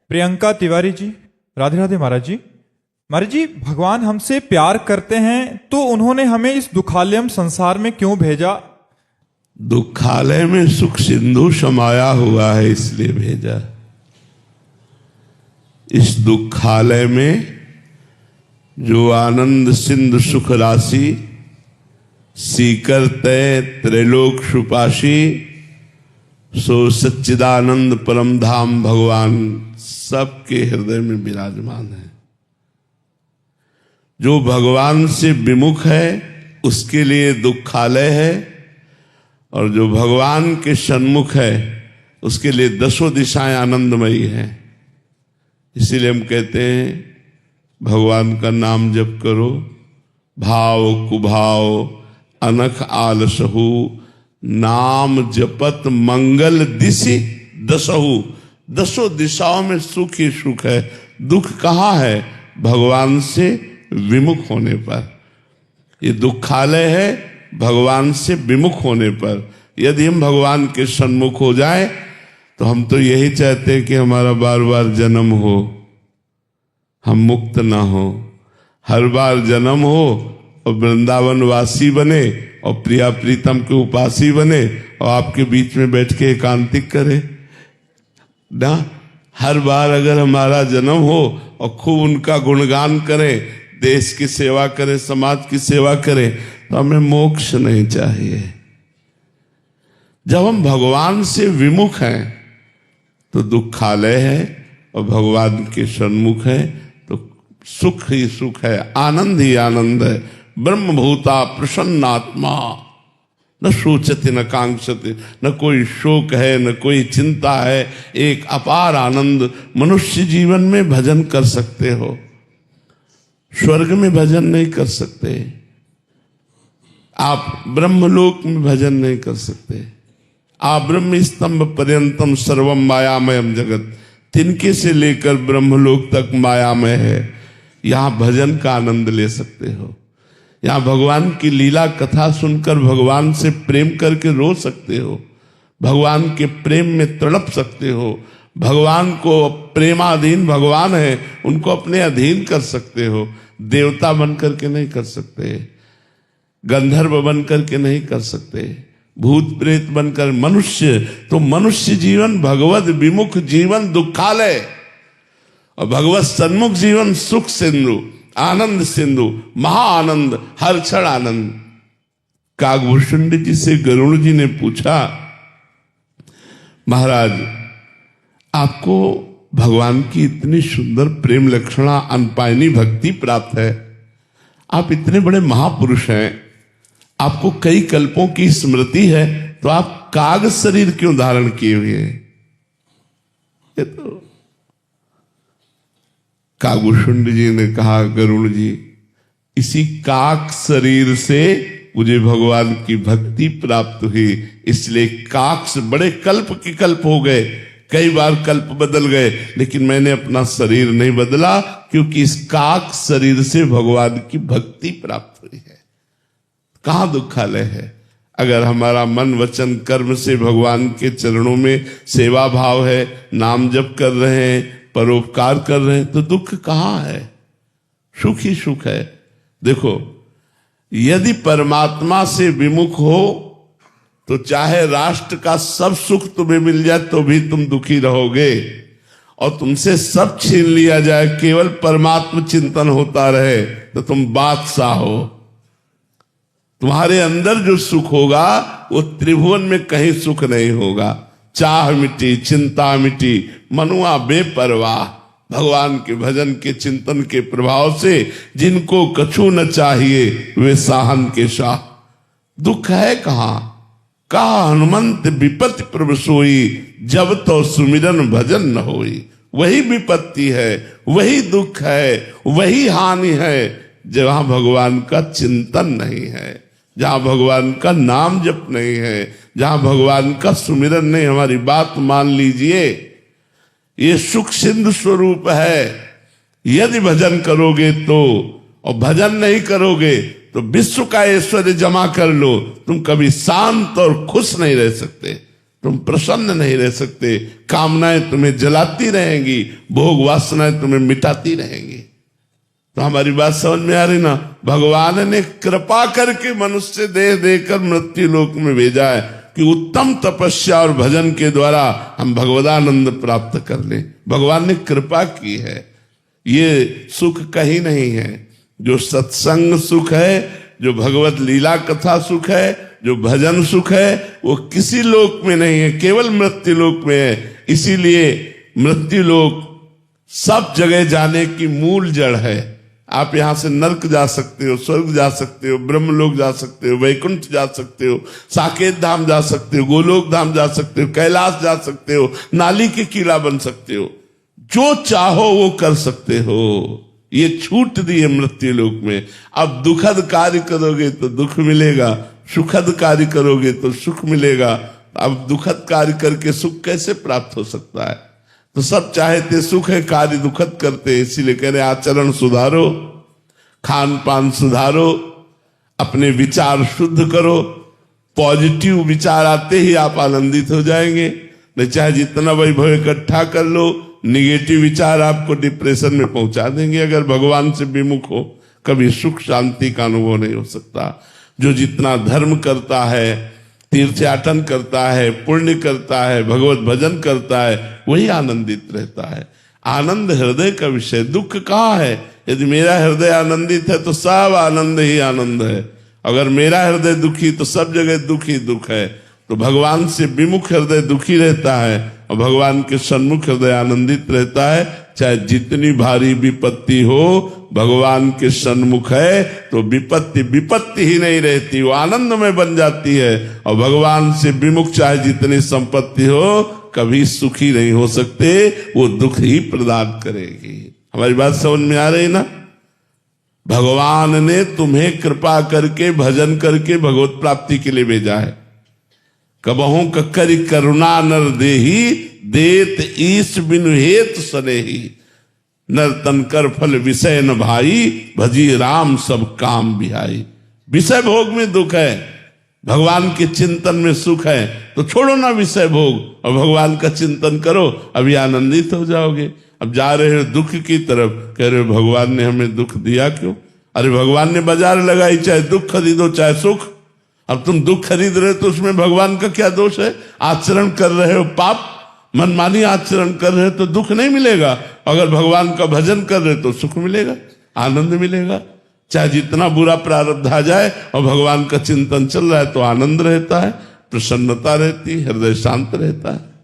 प्रियंका तिवारी जी, राधे राधे महाराज जी। महाराज जी, भगवान हमसे प्यार करते हैं तो उन्होंने हमें इस दुखालयम संसार में क्यों भेजा? दुखालय में सुख सिंधु समाया हुआ है इसलिए भेजा। इस दुखालय में जो आनंद सिंधु सुख राशि सीकर तय त्रैलोक सुपाशी सो सच्चिदानंद परम धाम भगवान सबके हृदय में विराजमान है। जो भगवान से विमुख है उसके लिए दुखालय है, और जो भगवान के सन्मुख है उसके लिए दसों दिशाएं आनंदमयी हैं। इसीलिए हम कहते हैं भगवान का नाम जप करो, भाव कुभाव अनख आलसहु, नाम जपत मंगल दिशि दसहु। दसों दिशाओं में सुख ही सुख है। दुख कहाँ है? भगवान से विमुख होने पर। ये दुखालय है भगवान से विमुख होने पर। यदि हम भगवान के सन्मुख हो जाए तो हम तो यही चाहते हैं कि हमारा बार बार जन्म हो, हम मुक्त ना हो, हर बार जन्म हो और वृंदावन वासी बने और प्रिया प्रीतम के उपासी बने और आपके बीच में बैठ के एकांतिक करे ना। हर बार अगर हमारा जन्म हो और खूब उनका गुणगान करें, देश की सेवा करें, समाज की सेवा करें, तो हमें मोक्ष नहीं चाहिए। जब हम भगवान से विमुख हैं तो दुखालय है, और भगवान के सन्मुख है तो सुख ही सुख है, आनंद ही आनंद है। ब्रह्मभूता प्रसन्नात्मा न सोचते न कांक्षते, न कोई शोक है न कोई चिंता है। एक अपार आनंद। मनुष्य जीवन में भजन कर सकते हो, स्वर्ग में भजन नहीं कर सकते। आप ब्रह्मलोक में भजन नहीं कर सकते। आप ब्रह्म स्तंभ पर्यंतम सर्वम मायामयम जगत, तिनके से लेकर ब्रह्मलोक तक मायामय है। यहां भजन का आनंद ले सकते हो। यहां भगवान की लीला कथा सुनकर भगवान से प्रेम करके रो सकते हो, भगवान के प्रेम में तड़प सकते हो। भगवान को प्रेमाधीन भगवान है, उनको अपने अधीन कर सकते हो। देवता बन करके नहीं कर सकते, गंधर्व बन करके नहीं कर सकते, भूत प्रेत बनकर। मनुष्य तो मनुष्य जीवन भगवत विमुख जीवन दुखालय, और भगवत सन्मुख जीवन सुख सिंधु, आनंद सिंधु, महाआनंद, हर क्षण आनंद। कागभूषण जी से गरुड़ जी ने पूछा, महाराज आपको भगवान की इतनी सुंदर प्रेम लक्षणा अनपायनी भक्ति प्राप्त है, आप इतने बड़े महापुरुष हैं, आपको कई कल्पों की स्मृति है, तो आप काग शरीर क्यों धारण किए हुए हैं? ये तो कागभूषण जी ने कहा, गरुड़ जी इसी काक शरीर से मुझे भगवान की भक्ति प्राप्त हुई, इसलिए काक से बड़े कल्प के कल्प हो गए, कई बार कल्प बदल गए, लेकिन मैंने अपना शरीर नहीं बदला, क्योंकि इस काक शरीर से भगवान की भक्ति प्राप्त हुई है। कहां दुखालय है? अगर हमारा मन वचन कर्म से भगवान के चरणों में सेवा भाव है, नाम जप कर रहे हैं, परोपकार कर रहे हैं, तो दुख कहां है? सुख ही सुख है। देखो, यदि परमात्मा से विमुख हो तो चाहे राष्ट्र का सब सुख तुम्हें मिल जाए तो भी तुम दुखी रहोगे, और तुमसे सब छीन लिया जाए, केवल परमात्मा चिंतन होता रहे, तो तुम बादशाह हो। तुम्हारे अंदर जो सुख होगा वो त्रिभुवन में कहीं सुख नहीं होगा। चाह मिटी, चिंता मिटी, मनुआ बेपरवाह। भगवान के भजन के चिंतन के प्रभाव से जिनको कछु न चाहिए वे साहन के शाह। दुख है कहां? कहा हनुमंत विपत्ति प्रभु सोई, जब तो सुमिरन भजन न होई। वही विपत्ति है, वही दुख है, वही हानि है जहां भगवान का चिंतन नहीं है, जहां भगवान का नाम जप नहीं है, जहां भगवान का सुमिरन नहीं। हमारी बात मान लीजिए, ये सुख सिंधु स्वरूप है। यदि भजन करोगे तो, और भजन नहीं करोगे तो विश्व का ऐश्वर्य जमा कर लो, तुम कभी शांत और खुश नहीं रह सकते। तुम प्रसन्न नहीं रह सकते, कामनाएं तुम्हें जलाती रहेंगी, भोग वासनाएं तुम्हें मिटाती रहेंगी। तो हमारी बात समझ में आ रही ना? भगवान ने कृपा करके मनुष्य देह देकर मृत्यु लोक में भेजा है कि उत्तम तपस्या और भजन के द्वारा हम भगवदानंद प्राप्त कर लें। भगवान ने कृपा की है। ये सुख कहीं नहीं है। जो सत्संग सुख है, जो भगवत लीला कथा सुख है, जो भजन सुख है, वो किसी लोक में नहीं है, केवल मृत्यु लोक में है। इसीलिए मृत्यु लोक सब जगह जाने की मूल जड़ है। आप यहां से नरक जा सकते हो, स्वर्ग जा सकते हो, ब्रह्मलोक जा सकते हो, वैकुंठ जा सकते हो, साकेत धाम जा सकते हो, गोलोक धाम जा सकते हो, कैलाश जा सकते हो, नाली के किला बन सकते हो, जो चाहो वो कर सकते हो। ये छूट दी है मृत्यु लोक में। अब दुखद कार्य करोगे तो दुख मिलेगा, सुखद कार्य करोगे तो सुख मिलेगा। अब दुखद कार्य करके सुख कैसे प्राप्त हो सकता है? तो सब चाहते सुख है, कार्य दुखद करते। इसीलिए कह रहे आचरण सुधारो, खान पान सुधारो, अपने विचार शुद्ध करो। पॉजिटिव विचार आते ही आप आनंदित हो जाएंगे। नहीं चाहे जितना वैभव इकट्ठा कर लो, निगेटिव विचार आपको डिप्रेशन में पहुंचा देंगे। अगर भगवान से विमुख हो, कभी सुख शांति का अनुभव नहीं हो सकता। जो जितना धर्म करता है, तीर्थयाटन करता है, पुण्य करता है, भगवत भजन करता है, वही आनंदित रहता है। आनंद हृदय का विषय, दुख कहाँ है? यदि मेरा हृदय आनंदित है तो सब आनंद ही आनंद है। अगर मेरा हृदय दुखी तो सब जगह दुख ही दुख है। तो भगवान से विमुख हृदय दुखी रहता है और भगवान के सन्मुख हृदय आनंदित रहता है। चाहे जितनी भारी विपत्ति हो, भगवान के सन्मुख है तो विपत्ति विपत्ति ही नहीं रहती, वो आनंद में बन जाती है। और भगवान से विमुख चाहे जितनी संपत्ति हो, कभी सुखी नहीं हो सकते, वो दुख ही प्रदान करेगी। हमारी बात समझ में आ रही ना? भगवान ने तुम्हें कृपा करके भजन करके भगवत प्राप्ति के लिए भेजा है। कबहू ककरी करुणा नर देही, देत ईश बिनु हेत सनेही। नर तन कर फल विषय न भाई, भजी राम सब काम बिहाई। विषय भोग में दुख है, भगवान के चिंतन में सुख है। तो छोड़ो ना विषय भोग और भगवान का चिंतन करो, अभी आनंदित हो जाओगे। अब जा रहे हो दुख की तरफ, कह रहे हो भगवान ने हमें दुख दिया क्यों? अरे भगवान ने बाजार लगाई, चाहे दुख खरीदो चाहे सुख। अब तुम दुख खरीद रहे हो तो उसमें भगवान का क्या दोष है? आचरण कर रहे हो पाप, मनमानी आचरण कर रहे हो तो दुख नहीं मिलेगा। अगर भगवान का भजन कर रहे हो तो सुख मिलेगा, आनंद मिलेगा। चाहे जितना बुरा प्रारब्ध आ जाए और भगवान का चिंतन चल रहा है तो आनंद रहता है, प्रसन्नता रहती है, हृदय शांत रहता है।